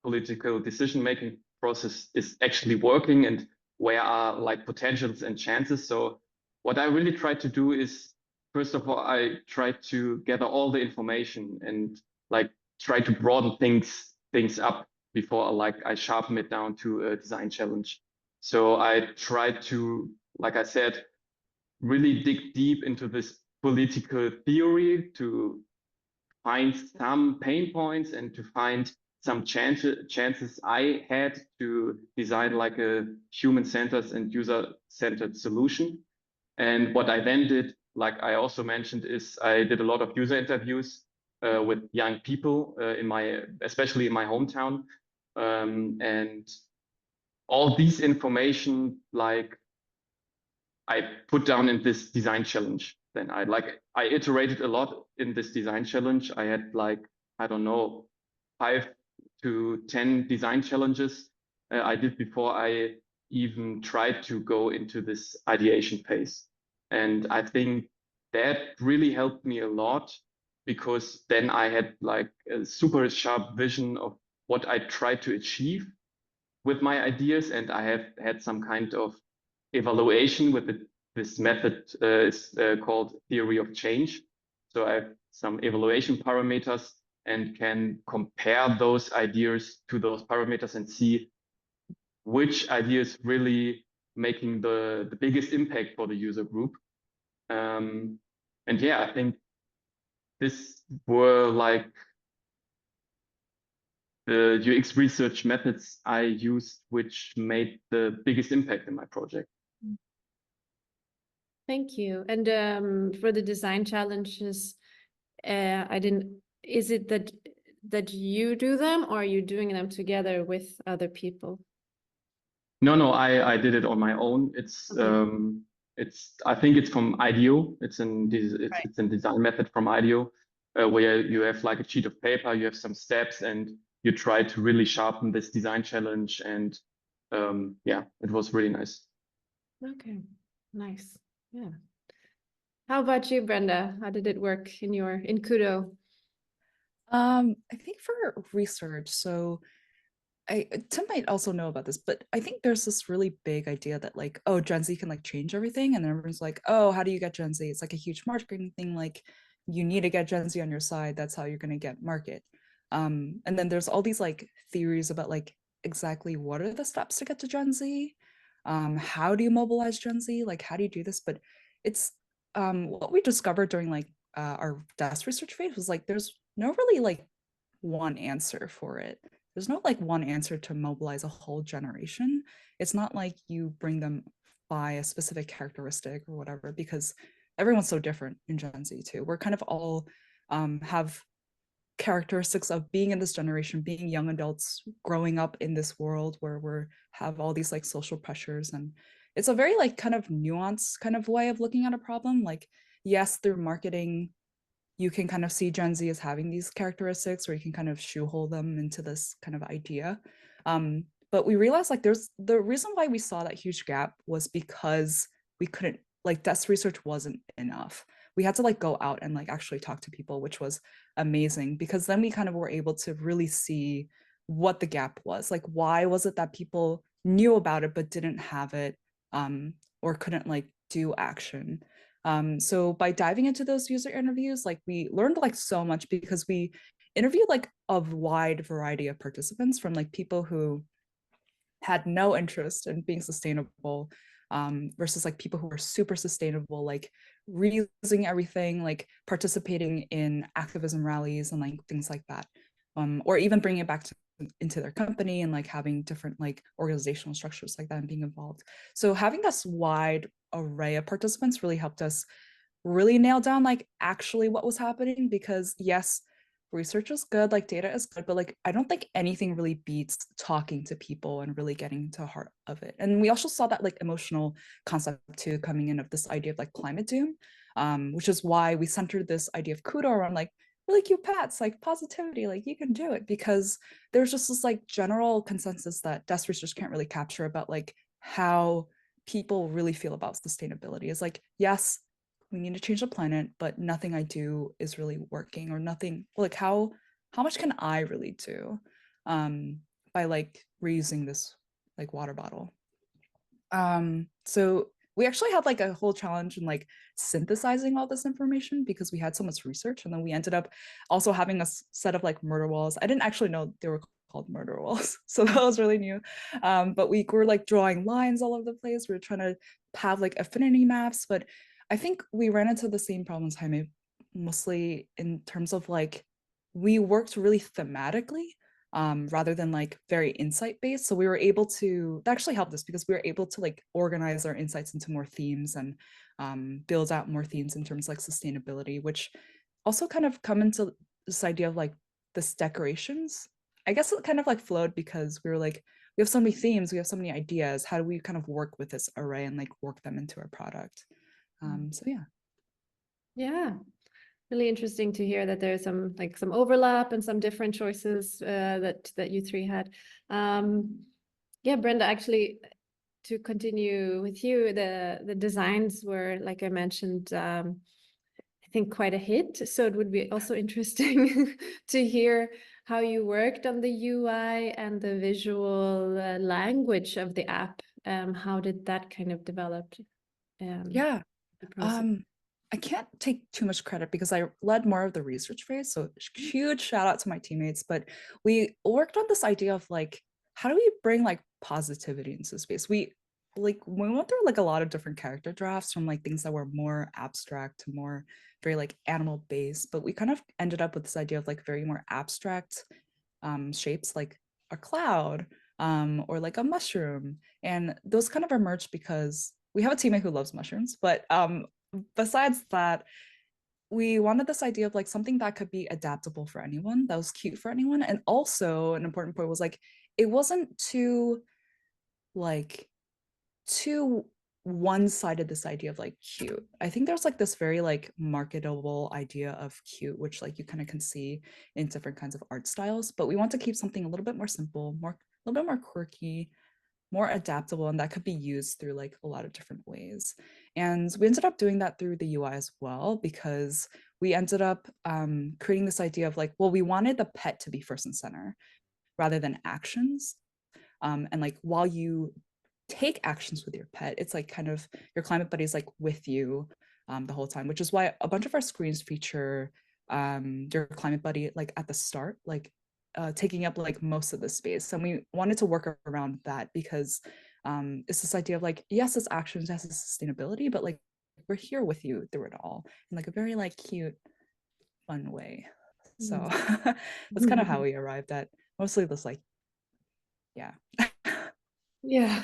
political decision making process is actually working and where are like potentials and chances. So what I really tried to do is, first of all, I tried to gather all the information and like try to broaden things up before like I sharpen it down to a design challenge. So I tried to, like I said, really dig deep into this political theory to find some pain points and to find some chances I had to design like a human-centered and user-centered solution. And what I then did, like I also mentioned, is I did a lot of user interviews with young people especially in my hometown. And all these information, like I put down in this design challenge. Then I iterated a lot in this design challenge. I had like, I don't know, 5 to 10 design challenges I did before I even tried to go into this ideation phase. And I think that really helped me a lot because then I had like a super sharp vision of what I tried to achieve with my ideas, and I have had some kind of evaluation with this method is called theory of change. So I have some evaluation parameters and can compare those ideas to those parameters and see which idea is really making the biggest impact for the user group. And yeah, I think this were like the UX research methods I used, which made the biggest impact in my project. Thank you. And for the design challenges, is it that you do them, or are you doing them together with other people? No, I did it on my own. I think it's from IDEO. It's in design method from IDEO, where you have like a sheet of paper, you have some steps, and you try to really sharpen this design challenge. And yeah, it was really nice. Okay, nice. Yeah. How about you, Brenda? How did it work in Kudo? I think for research, so Timm might also know about this, but I think there's this really big idea that like, oh, Gen Z can like change everything. And then everyone's like, oh, how do you get Gen Z? It's like a huge marketing thing. Like you need to get Gen Z on your side. That's how you're going to get market. And then there's all these like theories about like exactly what are the steps to get to Gen Z? How do you mobilize Gen Z? Like, how do you do this? But it's what we discovered during like our desk research phase was like, there's no really like one answer for it. There's no like one answer to mobilize a whole generation. It's not like you bring them by a specific characteristic or whatever, because everyone's so different in Gen Z too. We're kind of all have characteristics of being in this generation, being young adults, growing up in this world where we have all these like social pressures. And it's a very like kind of nuanced kind of way of looking at a problem. Like, yes, through marketing, you can kind of see Gen Z as having these characteristics, or you can kind of shoehole them into this kind of idea. But we realized like the reason why we saw that huge gap was because we couldn't, like desk research wasn't enough. We had to like go out and like actually talk to people, which was amazing, because then we kind of were able to really see what the gap was. Like, why was it that people knew about it but didn't have it, or couldn't like do action? So by diving into those user interviews, like we learned like so much because we interviewed like a wide variety of participants, from like people who had no interest in being sustainable versus like people who were super sustainable, like reusing everything, like participating in activism rallies and like things like that, or even bringing it back into their company and like having different like organizational structures like that and being involved. So having this wide array of participants really helped us really nail down like actually what was happening, because yes, research is good, like data is good, but like I don't think anything really beats talking to people and really getting to the heart of it. And we also saw that like emotional concept too coming in of this idea of like climate doom, which is why we centered this idea of Kudo around like really cute pets, like positivity, like you can do it, because there's just this like general consensus that desk research can't really capture about like how people really feel about sustainability. Is like, yes, we need to change the planet, but nothing I do is really working, or nothing like how much can I really do by like reusing this like water bottle. So we actually had like a whole challenge in like synthesizing all this information because we had so much research, and then we ended up also having a set of like murder walls. I didn't actually know they were called murder walls, so that was really new. But we were like drawing lines all over the place. We were trying to have like affinity maps, but I think we ran into the same problems, Jaime, mostly in terms of like we worked really thematically rather than like very insight based. So we were able to, that actually helped us because we were able to like organize our insights into more themes and build out more themes in terms of like sustainability, which also kind of come into this idea of like this decorations. I guess it kind of like flowed because we were like, we have so many themes, we have so many ideas. How do we kind of work with this array and like work them into our product? So Yeah, really interesting to hear that there's some like some overlap and some different choices that you three had. Yeah, Brenda, actually, to continue with you, the designs were, like I mentioned, I think quite a hit. So it would be also interesting to hear how you worked on the UI and the visual language of the app. How did that kind of develop? yeah. The process? I can't take too much credit because I led more of the research phase. So huge shout out to my teammates. But we worked on this idea of like, how do we bring like positivity into space? We went through like a lot of different character drafts, from like things that were more abstract to more very like animal based. But we kind of ended up with this idea of like very more abstract shapes, like a cloud or like a mushroom. And those kind of emerged because we have a teammate who loves mushrooms, but besides that, we wanted this idea of like something that could be adaptable for anyone, that was cute for anyone. And also an important point was like, it wasn't too one-sided, this idea of like cute. I think there's like this very like marketable idea of cute, which like you kind of can see in different kinds of art styles, but we want to keep something a little bit more simple, a little bit more quirky, more adaptable, and that could be used through like a lot of different ways. And we ended up doing that through the UI as well, because we ended up creating this idea of like, well, we wanted the pet to be first and center rather than actions. And like while you take actions with your pet, it's like kind of your climate buddy is like with you the whole time, which is why a bunch of our screens feature your climate buddy like at the start, like taking up like most of the space. And we wanted to work around that because it's this idea of like, yes, it's actions, yes, it's sustainability, but like we're here with you through it all in like a very like cute, fun way. So that's kind of how we arrived at mostly this like, yeah. Yeah,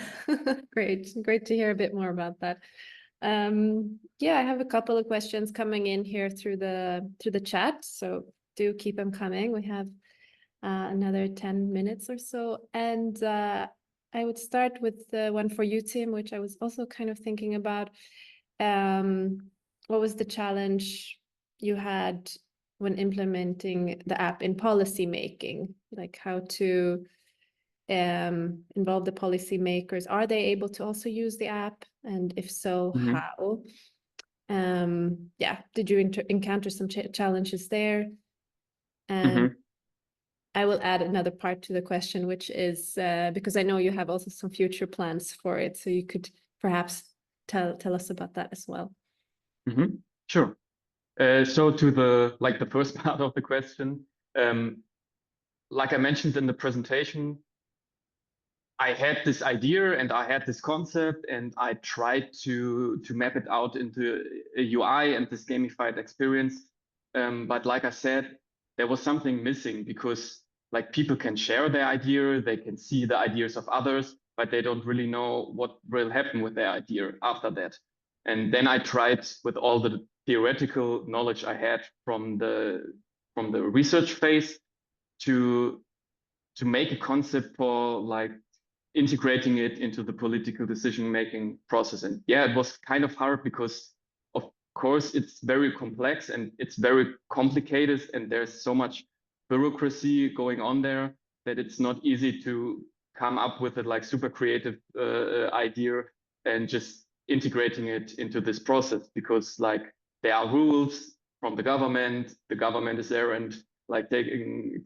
great to hear a bit more about that. Yeah, I have a couple of questions coming in here through the chat, so do keep them coming. We have another 10 minutes or so, and I would start with the one for you, Timm, which I was also kind of thinking about. What was the challenge you had when implementing the app in policy making? Like how to involve the policymakers? Are they able to also use the app? And if so, how? Yeah, did you encounter some challenges there? And I will add another part to the question, which is because I know you have also some future plans for it, so you could perhaps tell us about that as well. Sure. So to the first part of the question, like I mentioned in the presentation, I had this idea and I had this concept and I tried to map it out into a UI and this gamified experience. But like I said, there was something missing because like people can share their idea, they can see the ideas of others, but they don't really know what will happen with their idea after that. And then I tried with all the theoretical knowledge I had from the research phase to make a concept for like integrating it into the political decision-making process. And yeah, it was kind of hard because of course it's very complex and it's very complicated and there's so much bureaucracy going on there that it's not easy to come up with a like super creative idea and just integrating it into this process, because like there are rules from the government is there and like taking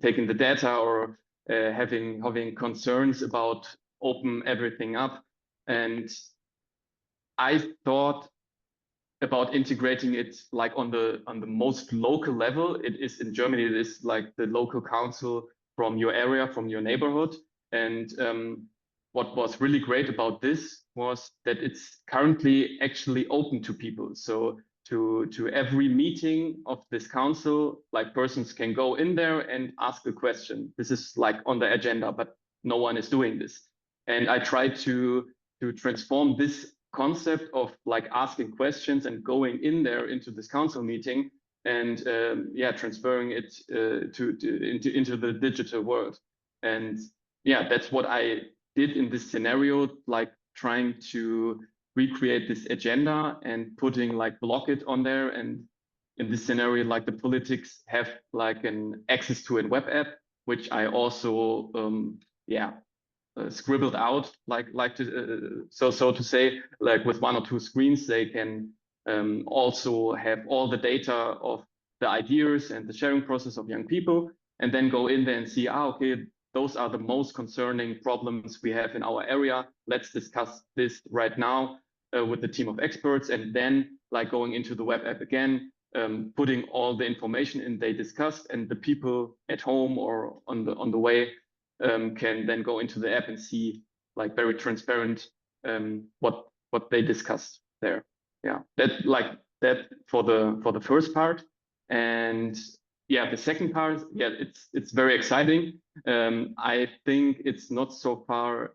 the data or having concerns about open everything up. And I thought about integrating it like on the most local level. It is in Germany, it is like the local council from your area, from your neighborhood. And what was really great about this was that it's currently actually open to people. So to every meeting of this council, like persons can go in there and ask a question. This is like on the agenda, but no one is doing this. And I tried to transform this concept of like asking questions and going in there into this council meeting and yeah, transferring it into the digital world. And yeah, that's what I did in this scenario, like trying to recreate this agenda and putting like block it on there. And in this scenario, like the politics have like an access to a web app, which I also scribbled out so to say, like with 1 or 2 screens, they can also have all the data of the ideas and the sharing process of young people, and then go in there and see, okay, those are the most concerning problems we have in our area. Let's discuss this right now with the team of experts, and then like going into the web app again, putting all the information in they discussed, and the people at home or on the way can then go into the app and see like very transparent what they discussed there. Yeah, that for the first part. And yeah, the second part, yeah, it's very exciting. I think it's not so far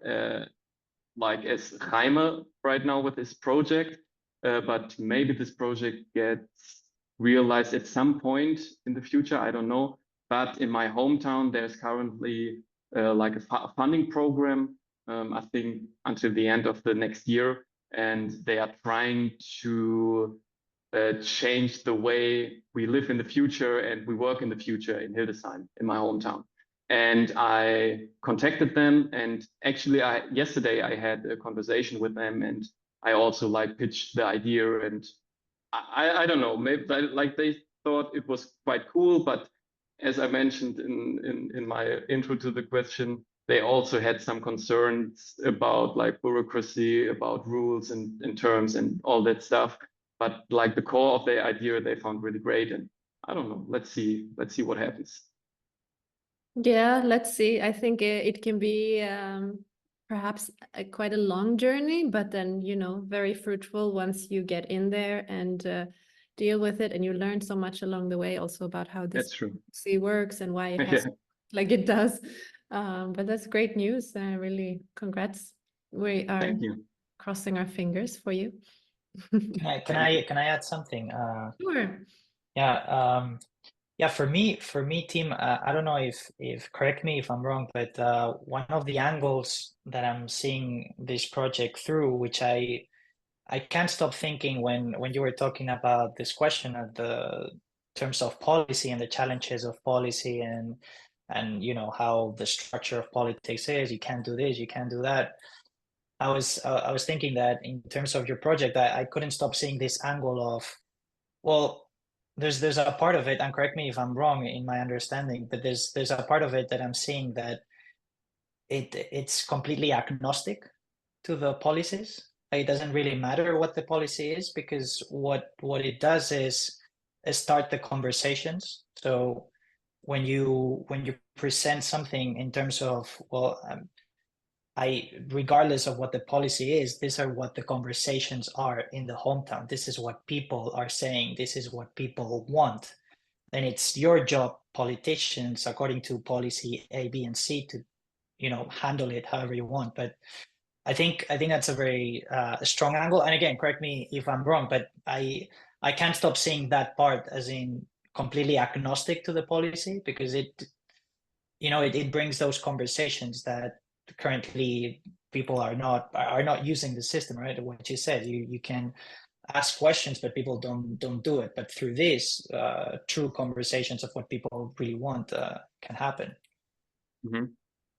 like as Jaime right now with this project, but maybe this project gets realized at some point in the future. I don't know. But in my hometown, there's currently like a funding program, I think until the end of the next year, and they are trying to change the way we live in the future and we work in the future in Hildesheim, in my hometown. And I contacted them, and actually yesterday I had a conversation with them, and I also like pitched the idea, and I don't know, maybe like they thought it was quite cool, but as I mentioned in my intro to the question, they also had some concerns about like bureaucracy, about rules and terms and all that stuff. But like the core of their idea, they found really great. And I don't know, let's see what happens. Yeah, let's see. I think it can be perhaps quite a long journey, but then, you know, very fruitful once you get in there and deal with it, and you learn so much along the way also about how this works and why it has like it does. But that's great news. Really, congrats. We are crossing our fingers for you. Can I add something? Sure. Yeah, for me, Timm, I don't know if correct me if I'm wrong, but one of the angles that I'm seeing this project through, which I can't stop thinking when you were talking about this question of the terms of policy and the challenges of policy and you know how the structure of politics is, you can't do this, you can't do that. I was thinking that in terms of your project, I couldn't stop seeing this angle of, well, there's a part of it, and correct me if I'm wrong in my understanding, but there's a part of it that I'm seeing that it's completely agnostic to the policies. it doesn't really matter what the policy is, because what it does is start the conversations. So when you present something in terms of, well, regardless of what the policy is, these are what the conversations are in the hometown. This is what people are saying. This is what people want. And it's your job, politicians, according to policy A, B, and C, to, handle it however you want. But I think that's a very strong angle. And again, correct me if I'm wrong, but I can't stop seeing that part as in completely agnostic to the policy, because it brings those conversations that currently people are not using the system, right? What you said, you can ask questions, but people don't do it. But through this, true conversations of what people really want can happen. Mm-hmm.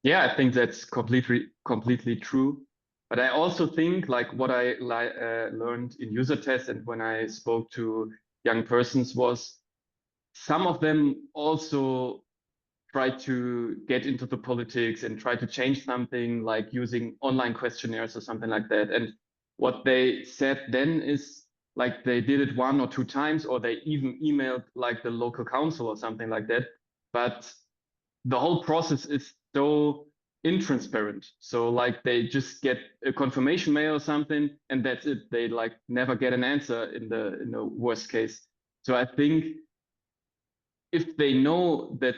Yeah, I think that's completely true. But I also think, like, what I learned in user tests and when I spoke to young persons was some of them also try to get into the politics and try to change something, like using online questionnaires or something like that. And what they said then is, like, they did it 1 or 2 times, or they even emailed like the local council or something like that. But the whole process is so intransparent. So like they just get a confirmation mail or something, and that's it. They like never get an answer in the worst case. So I think if they know that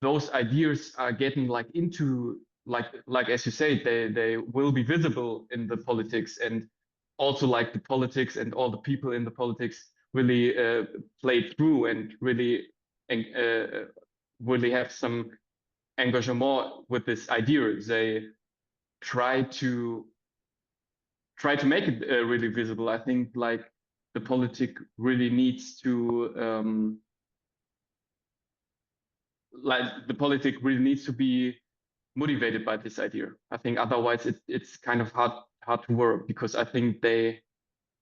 those ideas are getting like into like as you say, they will be visible in the politics, and also like the politics and all the people in the politics really play through and really have some engagement with this idea. They try to make it really visible. I think like the politic really needs to be motivated by this idea. I think otherwise it's kind of hard to work, because I think the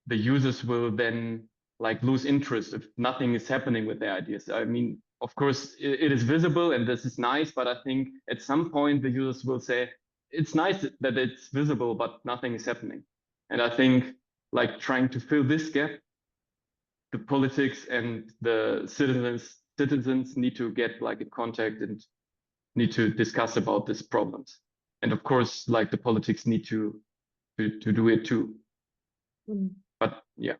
users will then like lose interest if nothing is happening with their ideas. I mean, of course, it is visible and this is nice, but I think at some point the users will say, it's nice that it's visible, but nothing is happening. And I think like trying to fill this gap, the politics and the citizens need to get like in contact and need to discuss about these problems. And of course, like the politics need to do it too. But yeah.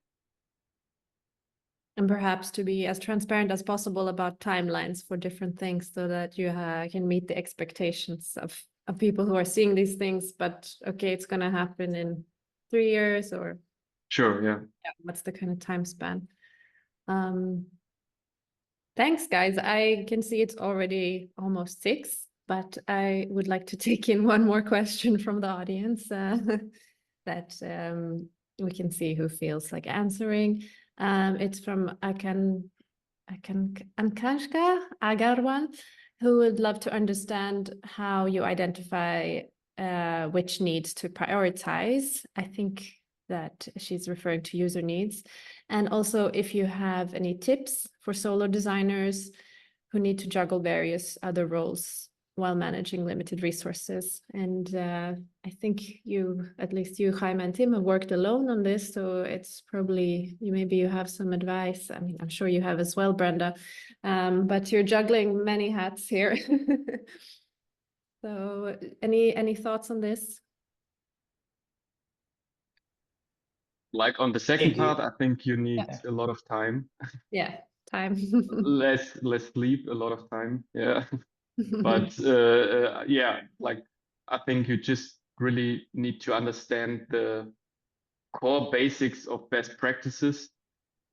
And perhaps to be as transparent as possible about timelines for different things, so that you can meet the expectations of people who are seeing these things. But okay, it's going to happen in 3 years, or sure, yeah. What's the kind of time span? Thanks, guys. I can see it's already almost 6, but I would like to take in one more question from the audience that we can see who feels like answering. It's from Akankashka Agarwal, who would love to understand how you identify which needs to prioritize. I think that she's referring to user needs. And also if you have any tips for solo designers who need to juggle various other roles while managing limited resources. And I think at least you, Jaime and Timm, have worked alone on this, so it's probably, maybe you have some advice. I mean, I'm sure you have as well, Brenda, but you're juggling many hats here. So any thoughts on this? Like on the second part, I think you need a lot of time. Yeah, time. less sleep, a lot of time. Yeah. But yeah, like I think you just really need to understand the core basics of best practices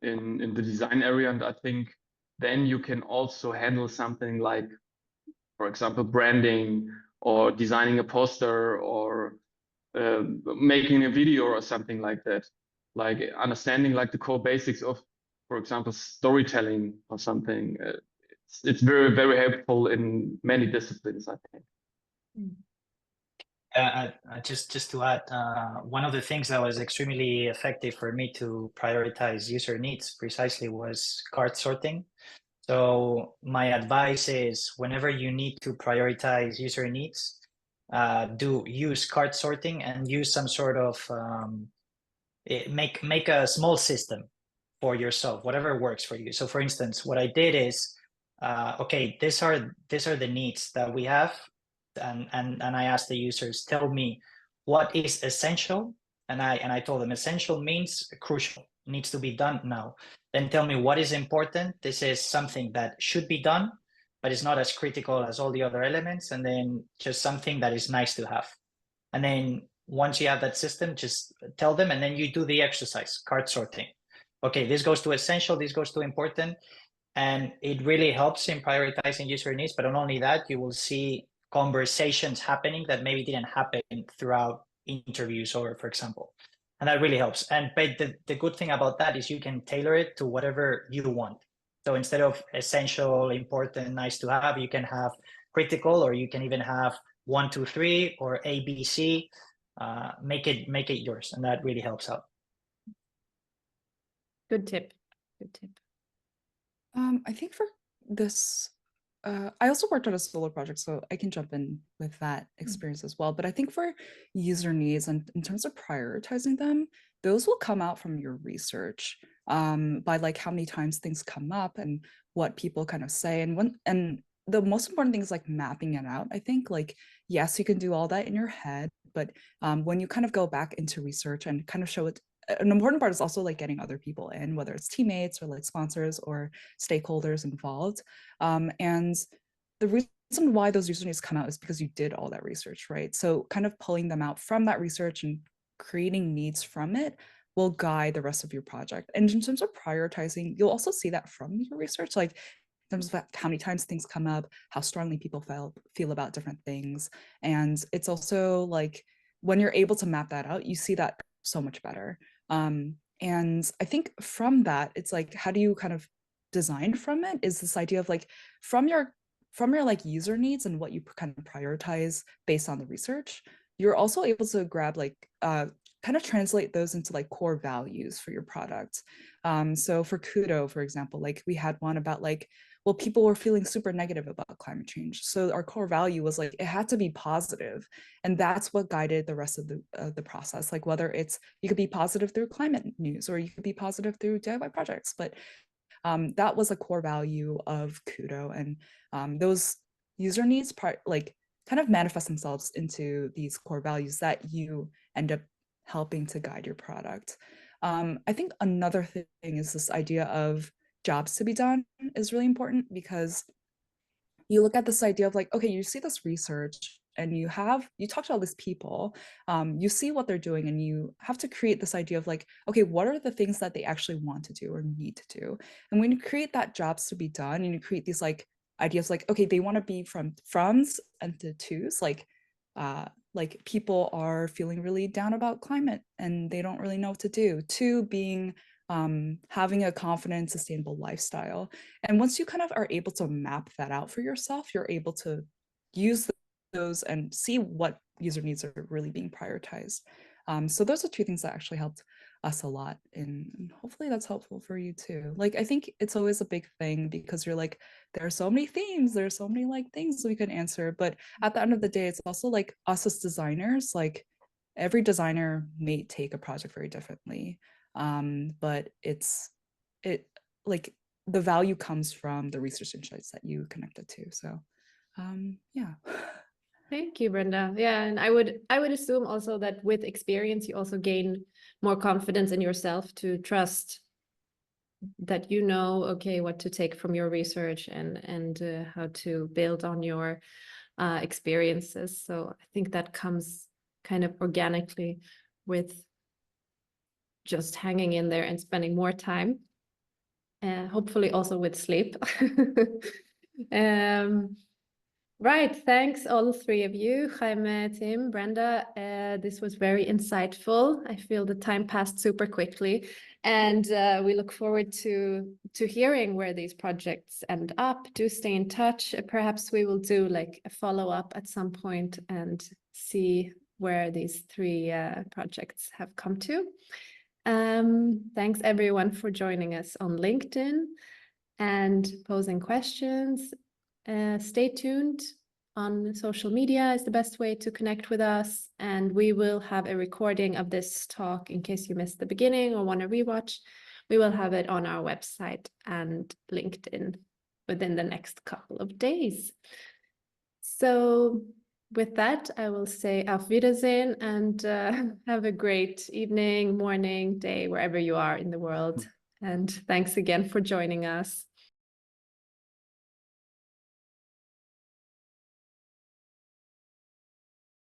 in the design area. And I think then you can also handle something like, for example, branding or designing a poster or making a video or something like that. Like understanding like the core basics of, for example, storytelling or something. It's very, very helpful in many disciplines, I think. Just to add, one of the things that was extremely effective for me to prioritize user needs precisely was cart sorting. So my advice is, whenever you need to prioritize user needs, use cart sorting and use some sort of make a small system for yourself, whatever works for you. So for instance, what I did is, okay, these are the needs that we have, and I asked the users, tell me what is essential, and I told them essential means crucial, needs to be done now. Then tell me what is important. This is something that should be done, but it's not as critical as all the other elements, and then just something that is nice to have. And then once you have that system, just tell them, and then you do the exercise, cart sorting. Okay, this goes to essential, this goes to important, and it really helps in prioritizing user needs. But not only that, you will see conversations happening that maybe didn't happen throughout interviews, or for example, and that really helps. And but the good thing about that is you can tailor it to whatever you want. So instead of essential, important, nice to have, you can have critical, or you can even have 1, 2, 3, or A, B, C. Make it yours, and that really helps out. Good tip. Good tip. I think for this, I also worked on a solo project, so I can jump in with that experience as well. But I think for user needs and in terms of prioritizing them, those will come out from your research, by like how many times things come up and what people kind of say. And the most important thing is like mapping it out. I think like, yes, you can do all that in your head, but when you kind of go back into research and kind of show it, an important part is also like getting other people in, whether it's teammates or like sponsors or stakeholders involved. And the reason why those user needs come out is because you did all that research, right? So kind of pulling them out from that research and creating needs from it will guide the rest of your project. And in terms of prioritizing, you'll also see that from your research, like in terms of how many times things come up, how strongly people feel about different things. And it's also like when you're able to map that out, you see that so much better. And I think from that, it's like, how do you kind of design from it is this idea of like, from your like user needs and what you kind of prioritize based on the research, you're also able to grab like, kind of translate those into like core values for your product. So for Kudo, for example, like we had one about like, well, people were feeling super negative about climate change. So our core value was like, it had to be positive. And that's what guided the rest of the process. Like whether it's, you could be positive through climate news, or you could be positive through DIY projects, but that was a core value of Kudo. And those user needs like kind of manifest themselves into these core values that you end up helping to guide your product. I think another thing is this idea of jobs to be done is really important, because you look at this idea of like, okay, you see this research and you talk to all these people, you see what they're doing, and you have to create this idea of like, okay, what are the things that they actually want to do or need to do? And when you create that jobs to be done, and you create these like ideas like, okay, they want to be from froms and to twos, like people are feeling really down about climate and they don't really know what to do, to being having a confident, sustainable lifestyle. And once you kind of are able to map that out for yourself, you're able to use those and see what user needs are really being prioritized. So those are two things that actually helped us a lot, and hopefully that's helpful for you too. Like, I think it's always a big thing because you're like, there are so many themes, there's so many like things we can answer, but at the end of the day, it's also like us as designers, like every designer may take a project very differently. But it like the value comes from the research insights that you connected to. So yeah. Thank you, Brenda. Yeah, and I would assume also that with experience, you also gain more confidence in yourself to trust that you know, okay, what to take from your research and how to build on your experiences. So I think that comes kind of organically with just hanging in there and spending more time, hopefully also with sleep. Right, thanks all three of you, Jaime, Timm, Brenda. This was very insightful. I feel the time passed super quickly, and we look forward to hearing where these projects end up. Do stay in touch. Perhaps we will do like a follow-up at some point and see where these three projects have come to. Thanks everyone for joining us on LinkedIn and posing questions. Stay tuned on social media is the best way to connect with us. And we will have a recording of this talk in case you missed the beginning or want to rewatch. We will have it on our website and LinkedIn within the next couple of days. So with that, I will say auf Wiedersehen and have a great evening, morning, day, wherever you are in the world. And thanks again for joining us.